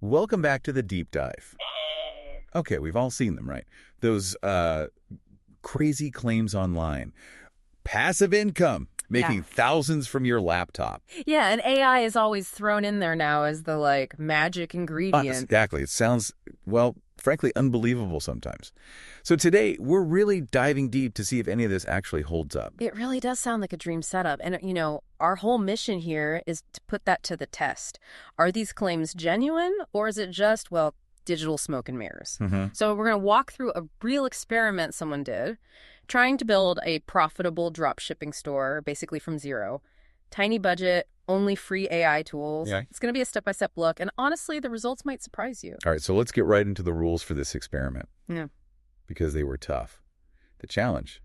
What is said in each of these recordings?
Welcome back to the deep dive. Okay, we've all seen them, right? Those crazy claims online. Passive income, making thousands from your laptop. Yeah, and AI is always thrown in there now as the, magic ingredient. Exactly. It sounds, well, frankly, unbelievable sometimes. So today, we're really diving deep to see if any of this actually holds up. It really does sound like a dream setup. And, our whole mission here is to put that to the test. Are these claims genuine, or is it just, digital smoke and mirrors? So we're going to walk through a real experiment someone did, trying to build a profitable dropshipping store, basically from zero. Tiny budget, only free AI tools. Yeah. It's going to be a step-by-step look, and honestly, the results might surprise you. All right, so let's get right into the rules for this experiment. Yeah. Because they were tough. The challenge: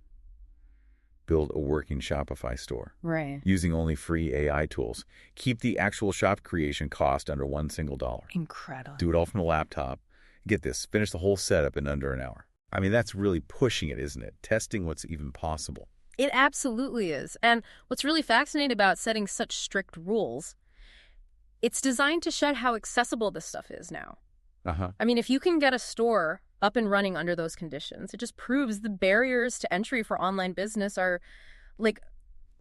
build a working Shopify store. Right. Using only free AI tools. Keep the actual shop creation cost under $1 single. Incredible. Do it all from the laptop. Get this, finish the whole setup in under an hour. I mean, that's really pushing it, isn't it? Testing what's even possible. It absolutely is. And what's really fascinating about setting such strict rules, it's designed to shed how accessible this stuff is now. I mean, if you can get a store up and running under those conditions, it just proves the barriers to entry for online business are,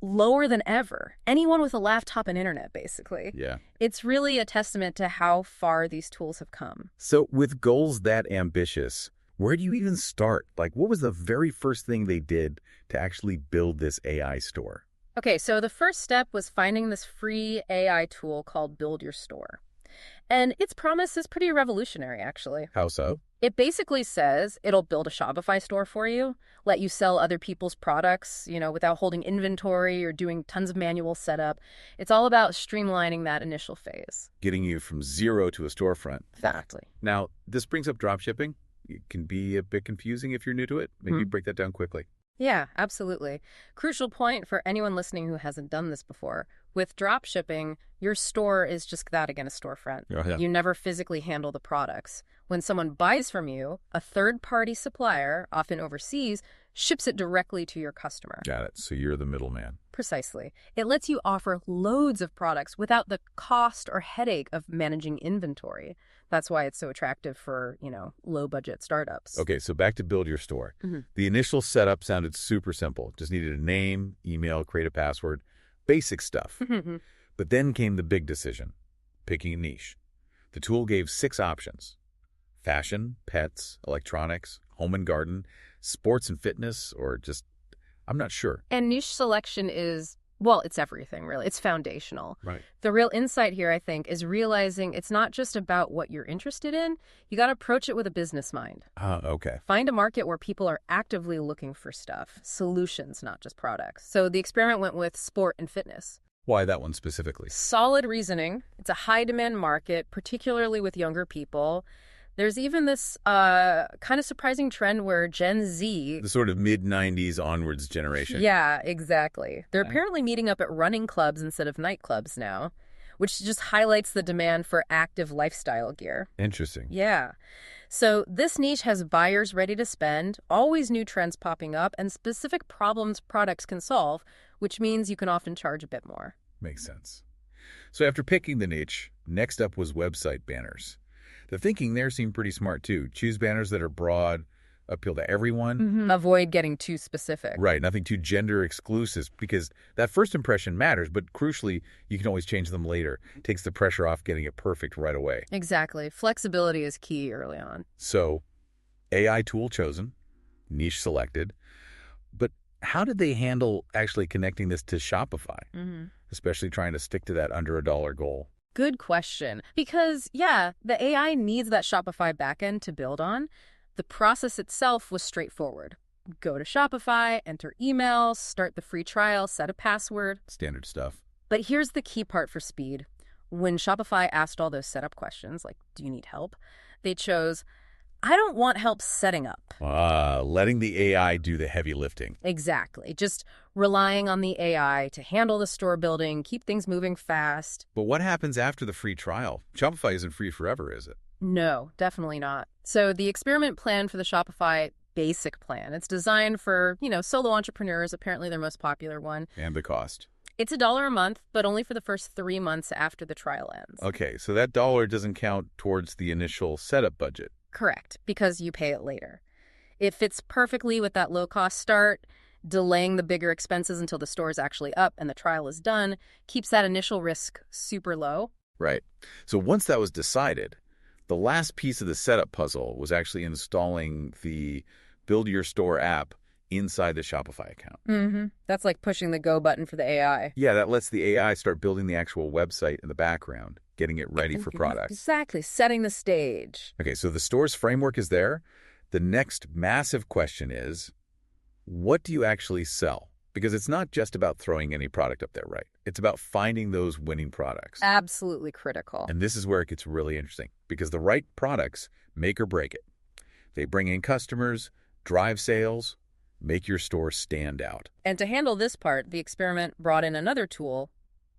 lower than ever. Anyone with a laptop and internet, basically. Yeah. It's really a testament to how far these tools have come. So with goals that ambitious, where do you even start? What was the very first thing they did to actually build this AI store? Okay, so the first step was finding this free AI tool called Build Your Store. And its promise is pretty revolutionary, actually. How so? It basically says it'll build a Shopify store for you, let you sell other people's products, without holding inventory or doing tons of manual setup. It's all about streamlining that initial phase. Getting you from zero to a storefront. Exactly. Now, this brings up dropshipping. It can be a bit confusing if you're new to it. Maybe break that down quickly. Yeah, absolutely. Crucial point for anyone listening who hasn't done this before. With dropshipping, your store is just that, again, a storefront. Oh, yeah. You never physically handle the products. When someone buys from you, a third-party supplier, often overseas, ships it directly to your customer. Got it. So you're the middleman. Precisely. It lets you offer loads of products without the cost or headache of managing inventory. That's why it's so attractive for, low-budget startups. Okay, so back to build your store. The initial setup sounded super simple. Just needed a name, email, create a password, basic stuff. But then came the big decision, picking a niche. The tool gave 6 options: fashion, pets, electronics, home and garden, sports and fitness, or just, I'm not sure. And niche selection is, it's everything, really. It's foundational. Right. The real insight here, I think, is realizing it's not just about what you're interested in. You got to approach it with a business mind. Okay. Find a market where people are actively looking for stuff, solutions, not just products. So the experiment went with sport and fitness. Why that one specifically? Solid reasoning. It's a high-demand market, particularly with younger people. There's even this kind of surprising trend where Gen Z... The sort of mid-90s onwards generation. Yeah, exactly. They're apparently meeting up at running clubs instead of nightclubs now, which just highlights the demand for active lifestyle gear. Interesting. Yeah. So this niche has buyers ready to spend, always new trends popping up, and specific problems products can solve, which means you can often charge a bit more. Makes sense. So after picking the niche, next up was website banners. The thinking there seemed pretty smart, too. Choose banners that are broad, appeal to everyone. Avoid getting too specific. Right, nothing too gender exclusive, because that first impression matters, but crucially, you can always change them later. It takes the pressure off getting it perfect right away. Exactly. Flexibility is key early on. So, AI tool chosen, niche selected, but how did they handle actually connecting this to Shopify, especially trying to stick to that under $1 goal? Good question. Because, the AI needs that Shopify backend to build on. The process itself was straightforward. Go to Shopify, enter email, start the free trial, set a password. Standard stuff. But here's the key part for speed. When Shopify asked all those setup questions, like, do you need help? They chose, I don't want help setting up. Letting the AI do the heavy lifting. Exactly. Just relying on the AI to handle the store building, keep things moving fast. But what happens after the free trial? Shopify isn't free forever, is it? No, definitely not. So the experiment plan for the Shopify basic plan, it's designed for, solo entrepreneurs, apparently their most popular one. And the cost. It's $1 a month, but only for the first 3 months after the trial ends. Okay, so that dollar doesn't count towards the initial setup budget. Correct, because you pay it later. It fits perfectly with that low-cost start. Delaying the bigger expenses until the store is actually up and the trial is done keeps that initial risk super low. Right. So once that was decided, the last piece of the setup puzzle was actually installing the Build Your Store app inside the Shopify account. That's like pushing the go button for the AI. Yeah, that lets the AI start building the actual website in the background, getting it ready for products. Exactly, setting the stage. Okay, so the store's framework is there. The next massive question is, what do you actually sell? Because it's not just about throwing any product up there, right? It's about finding those winning products. Absolutely critical. And this is where it gets really interesting, because the right products make or break it. They bring in customers, drive sales, make your store stand out. And to handle this part, the experiment brought in another tool,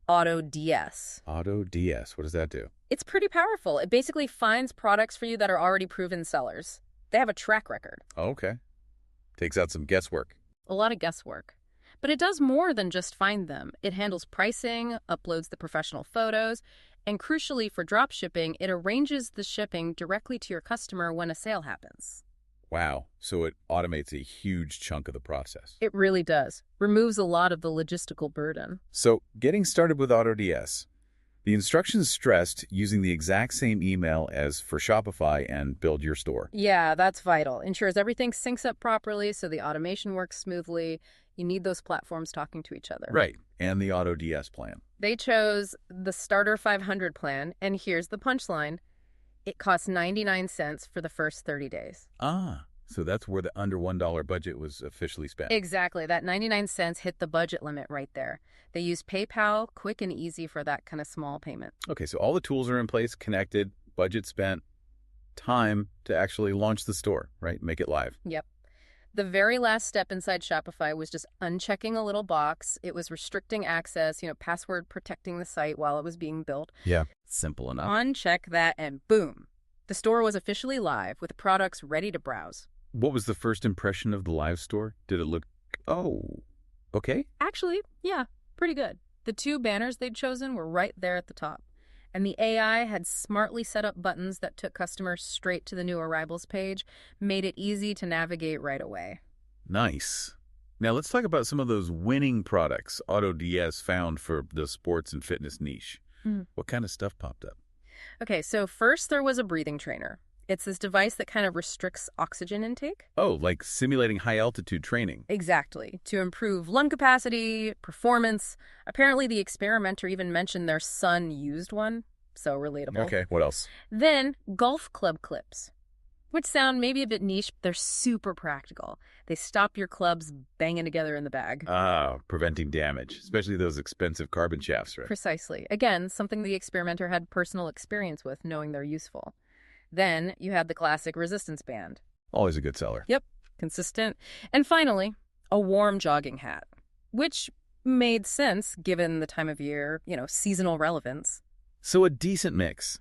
AutoDS. AutoDS, what does that do? It's pretty powerful. It basically finds products for you that are already proven sellers. They have a track record. Oh, okay. Takes out some guesswork. A lot of guesswork. But it does more than just find them. It handles pricing, uploads the professional photos, and crucially for dropshipping, it arranges the shipping directly to your customer when a sale happens. Wow. So it automates a huge chunk of the process. It really does. Removes a lot of the logistical burden. So getting started with AutoDS, the instructions stressed using the exact same email as for Shopify and Build Your Store. Yeah, that's vital. Ensures everything syncs up properly so the automation works smoothly. You need those platforms talking to each other. Right. And the AutoDS plan. They chose the Starter 500 plan, and here's the punchline. It costs 99 cents for the first 30 days. Ah, so that's where the under $1 budget was officially spent. Exactly. That 99 cents hit the budget limit right there. They use PayPal, quick and easy for that kind of small payment. Okay, so all the tools are in place, connected, budget spent, time to actually launch the store, right? Make it live. Yep. The very last step inside Shopify was just unchecking a little box. It was restricting access, password protecting the site while it was being built. Yeah, simple enough. Uncheck that and boom. The store was officially live with products ready to browse. What was the first impression of the live store? Did it look, okay? Actually, yeah, pretty good. The 2 banners they'd chosen were right there at the top. And the AI had smartly set up buttons that took customers straight to the new arrivals page, made it easy to navigate right away. Nice. Now let's talk about some of those winning products AutoDS found for the sports and fitness niche. What kind of stuff popped up? Okay, so first there was a breathing trainer. It's this device that kind of restricts oxygen intake. Oh, like simulating high-altitude training. Exactly, to improve lung capacity, performance. Apparently the experimenter even mentioned their son used one, so relatable. Okay, what else? Then golf club clips, which sound maybe a bit niche, but they're super practical. They stop your clubs banging together in the bag. Ah, preventing damage, especially those expensive carbon shafts, right? Precisely. Again, something the experimenter had personal experience with, knowing they're useful. Then you had the classic resistance band. Always a good seller. Yep, consistent. And finally, a warm jogging hat, which made sense given the time of year, seasonal relevance. So a decent mix.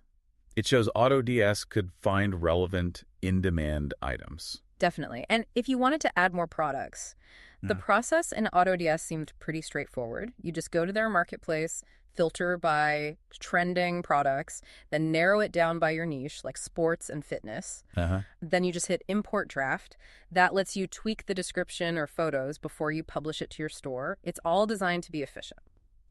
It shows AutoDS could find relevant, in-demand items. Definitely. And if you wanted to add more products, the process in AutoDS seemed pretty straightforward. You just go to their marketplace, filter by trending products, then narrow it down by your niche, like sports and fitness. Then you just hit import draft. That lets you tweak the description or photos before you publish it to your store. It's all designed to be efficient.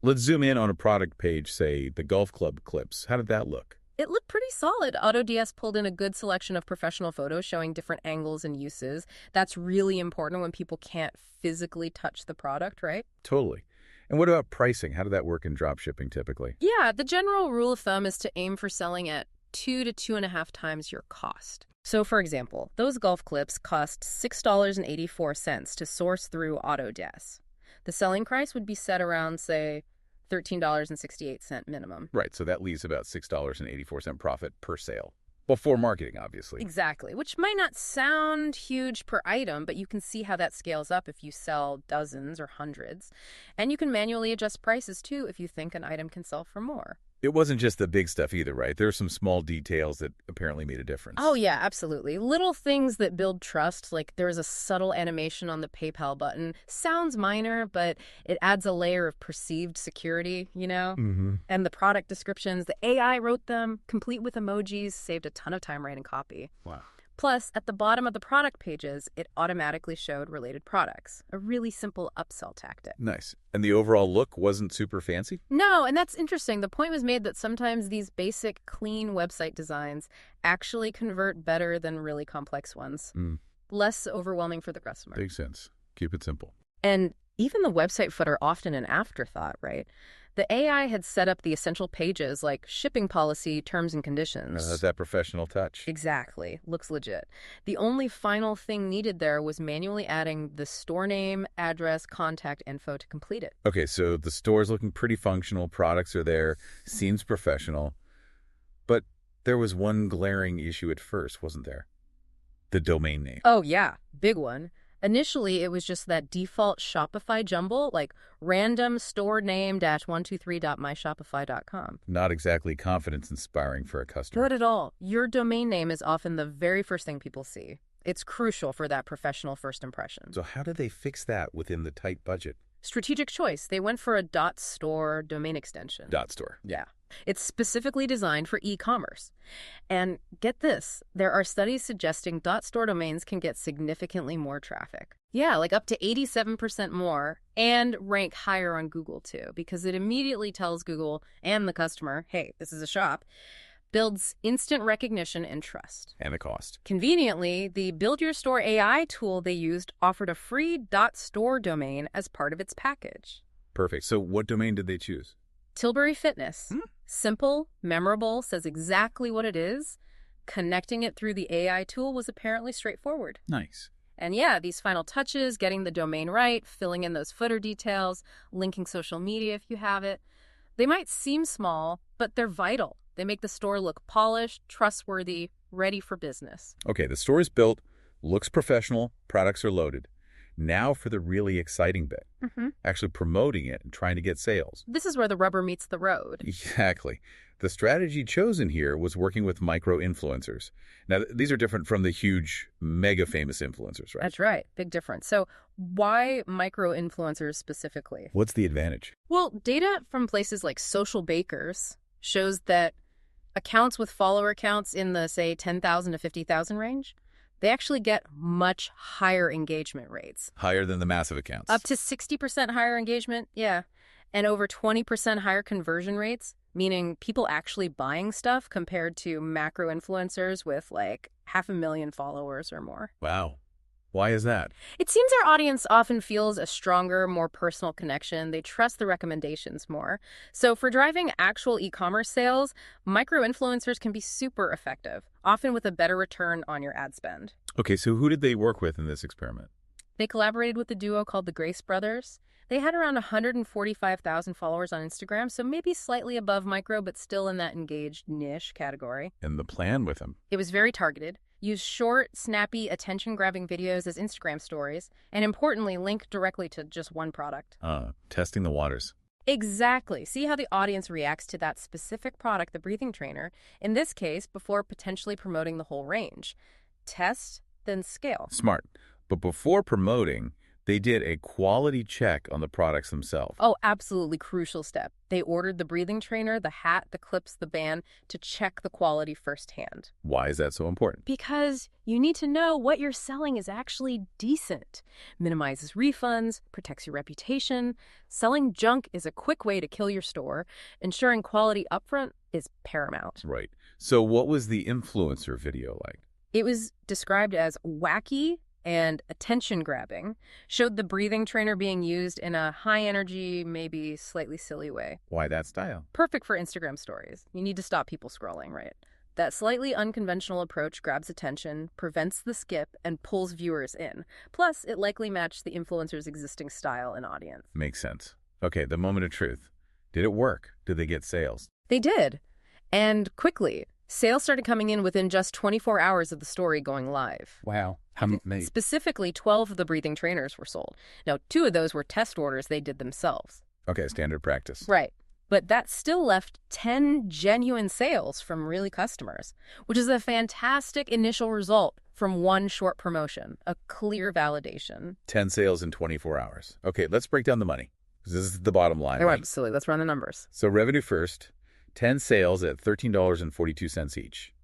Let's zoom in on a product page, say the golf club clips. How did that look? It looked pretty solid. AutoDS pulled in a good selection of professional photos showing different angles and uses. That's really important when people can't physically touch the product, right? Totally. And what about pricing? How did that work in dropshipping typically? Yeah, the general rule of thumb is to aim for selling at 2 to 2.5 times your cost. So, for example, those golf clips cost $6.84 to source through AutoDS. The selling price would be set around, say, $13.68 minimum. Right, so that leaves about $6.84 profit per sale. Before marketing, obviously. Exactly, which might not sound huge per item, but you can see how that scales up if you sell dozens or hundreds. And you can manually adjust prices, too, if you think an item can sell for more. It wasn't just the big stuff either, right? There were some small details that apparently made a difference. Oh, yeah, absolutely. Little things that build trust, like there was a subtle animation on the PayPal button. Sounds minor, but it adds a layer of perceived security, you know? Mm-hmm. And the product descriptions, the AI wrote them, complete with emojis, saved a ton of time writing copy. Wow. Plus, at the bottom of the product pages, it automatically showed related products. A really simple upsell tactic. Nice. And the overall look wasn't super fancy? No, and that's interesting. The point was made that sometimes these basic, clean website designs actually convert better than really complex ones. Less overwhelming for the customer. Makes sense. Keep it simple. And even the website footer often an afterthought, right? The AI had set up the essential pages like shipping policy, terms and conditions. That professional touch. Exactly. Looks legit. The only final thing needed there was manually adding the store name, address, contact info to complete it. Okay, so the store's looking pretty functional. Products are there. Seems professional. But there was one glaring issue at first, wasn't there? The domain name. Oh, yeah. Big one. Initially, it was just that default Shopify jumble, like random store name -123.myshopify.com. Not exactly confidence-inspiring for a customer. Not at all. Your domain name is often the very first thing people see. It's crucial for that professional first impression. So how did they fix that within the tight budget? Strategic choice. They went for a .store domain extension. .store. Yeah. It's specifically designed for e-commerce. And get this, there are studies suggesting .store domains can get significantly more traffic. Yeah, like up to 87% more, and rank higher on Google too, because it immediately tells Google and the customer, hey, this is a shop, builds instant recognition and trust. And the cost. Conveniently, the Build Your Store AI tool they used offered a free .store domain as part of its package. Perfect. So what domain did they choose? Tilbury Fitness. Simple, memorable, says exactly what it is. Connecting it through the AI tool was apparently straightforward. Nice. And yeah, these final touches, getting the domain right, filling in those footer details, linking social media if you have it, they might seem small, but they're vital. They make the store look polished, trustworthy, ready for business. Okay, the store is built, looks professional, products are loaded. Now for the really exciting bit, actually promoting it and trying to get sales. This is where the rubber meets the road. Exactly. The strategy chosen here was working with micro-influencers. Now, these are different from the huge, mega-famous influencers, right? That's right. Big difference. So why micro-influencers specifically? What's the advantage? Well, data from places like Social Bakers shows that accounts with follower counts in the, say, 10,000 to 50,000 range, they actually get much higher engagement rates. Higher than the massive accounts. Up to 60% higher engagement, yeah. And over 20% higher conversion rates, meaning people actually buying stuff compared to macro influencers with like 500,000 followers or more. Wow. Why is that? It seems our audience often feels a stronger, more personal connection. They trust the recommendations more. So for driving actual e-commerce sales, micro-influencers can be super effective, often with a better return on your ad spend. Okay, so who did they work with in this experiment? They collaborated with a duo called the Grace Brothers. They had around 145,000 followers on Instagram, so maybe slightly above micro, but still in that engaged niche category. And the plan with them? It was very targeted. Use short, snappy, attention-grabbing videos as Instagram stories, and importantly, link directly to just one product. Testing the waters. Exactly. See how the audience reacts to that specific product, the breathing trainer, in this case, before potentially promoting the whole range. Test, then scale. Smart. But before promoting, they did a quality check on the products themselves. Oh, absolutely crucial step. They ordered the breathing trainer, the hat, the clips, the band to check the quality firsthand. Why is that so important? Because you need to know what you're selling is actually decent. Minimizes refunds, protects your reputation. Selling junk is a quick way to kill your store. Ensuring quality upfront is paramount. Right. So what was the influencer video like? It was described as wacky and attention-grabbing, showed the breathing trainer being used in a high-energy, maybe slightly silly way. Why that style? Perfect for Instagram stories. You need to stop people scrolling, right? That slightly unconventional approach grabs attention, prevents the skip, and pulls viewers in. Plus, it likely matched the influencer's existing style and audience. Makes sense. Okay, the moment of truth. Did it work? Did they get sales? They did. And quickly. Sales started coming in within just 24 hours of the story going live. Wow. How many? Specifically, 12 of the breathing trainers were sold. Now, 2 of those were test orders they did themselves. Okay, standard practice. Right. But that still left 10 genuine sales from really customers, which is a fantastic initial result from one short promotion, a clear validation. 10 sales in 24 hours. Okay, let's break down the money. This is the bottom line. Oh, absolutely. Let's run the numbers. So revenue first, 10 sales at $13.42 each.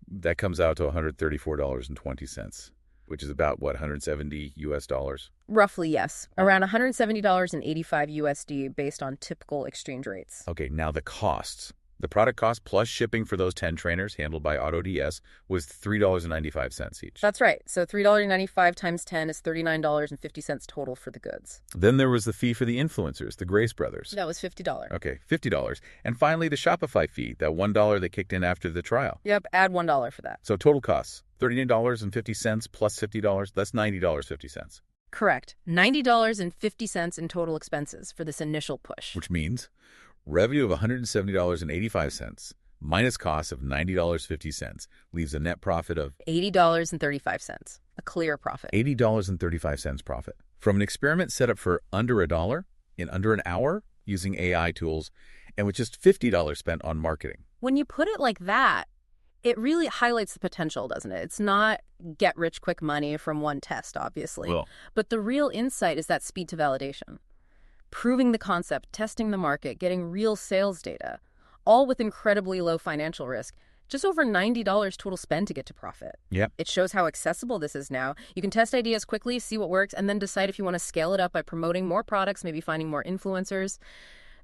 That comes out to $134.20, which is about, what, 170 US dollars? Roughly, yes. Around $170.85 USD based on typical exchange rates. Okay, now the costs. The product cost plus shipping for those 10 trainers handled by AutoDS was $3.95 each. That's right. So $3.95 times 10 is $39.50 total for the goods. Then there was the fee for the influencers, the Grace brothers. That was $50. Okay, $50. And finally, the Shopify fee, that $1 they kicked in after the trial. Yep, add $1 for that. So total costs, $39.50 plus $50, that's $90.50. Correct. $90.50 in total expenses for this initial push. Which means revenue of $170.85 minus costs of $90.50 leaves a net profit of $80.35, a clear profit. $80.35 profit. From an experiment set up for under $1 in under an hour using AI tools and with just $50 spent on marketing. When you put it like that, it really highlights the potential, doesn't it? It's not get-rich-quick money from one test, obviously. Well, but the real insight is that speed to validation. Proving the concept, testing the market, getting real sales data, all with incredibly low financial risk. Just over $90 total spend to get to profit. Yep. It shows how accessible this is now. You can test ideas quickly, see what works, and then decide if you want to scale it up by promoting more products, maybe finding more influencers.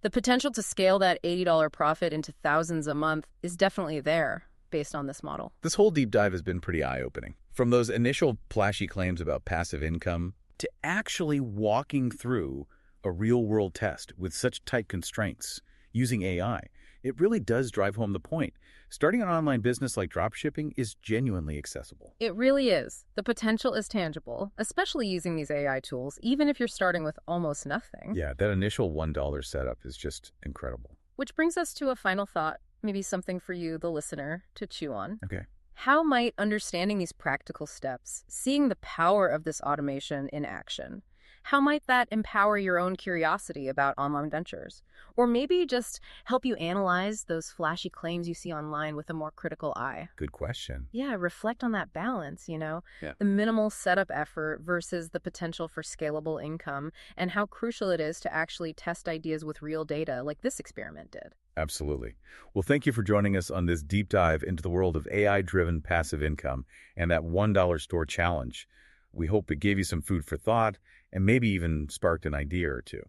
The potential to scale that $80 profit into thousands a month is definitely there based on this model. This whole deep dive has been pretty eye-opening. From those initial flashy claims about passive income to actually walking through a real-world test with such tight constraints using AI, it really does drive home the point. Starting an online business like dropshipping is genuinely accessible. It really is. The potential is tangible, especially using these AI tools, even if you're starting with almost nothing. Yeah, that initial $1 setup is just incredible. Which brings us to a final thought, maybe something for you, the listener, to chew on. Okay. How might understanding these practical steps, seeing the power of this automation in action, how might that empower your own curiosity about online ventures? Or maybe just help you analyze those flashy claims you see online with a more critical eye? Good question. Yeah, reflect on that balance, Yeah. the minimal setup effort versus the potential for scalable income, and how crucial it is to actually test ideas with real data like this experiment did. Absolutely. Well, thank you for joining us on this deep dive into the world of AI-driven passive income and that $1 store challenge. We hope it gave you some food for thought and maybe even sparked an idea or two.